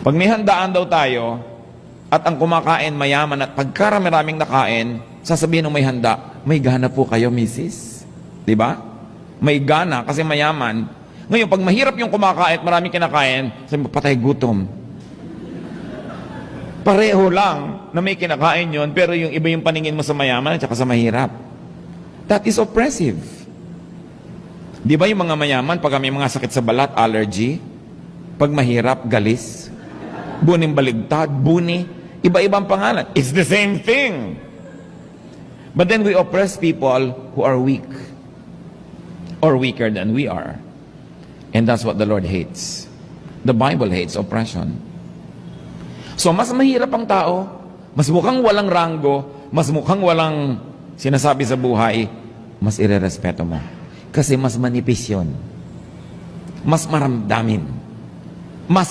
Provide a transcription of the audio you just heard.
Pag may handaan daw tayo, at ang kumakain mayaman at pagkarami-raming nakain, sasabihin ng may handa, may gana po kayo, misis. Di ba? May gana kasi mayaman. Ngayon, pag mahirap yung kumakain at maraming kinakain, sabi mo, patay gutom. Pareho lang na may kinakain yon, pero yung iba yung paningin mo sa mayaman at saka sa mahirap. That is oppressive. Di ba yung mga mayaman, pag may mga sakit sa balat, allergy, pag mahirap, galis, buning baligtad, buni, iba-ibang pangalan. It's the same thing. But then we oppress people who are weak or weaker than we are. And that's what the Lord hates. The Bible hates oppression. So mas mahirap ang tao, mas mukhang walang ranggo, mas mukhang walang sinasabi sa buhay, mas irerespeto mo. Kasi mas manipis yun. Mas maramdamin. Mas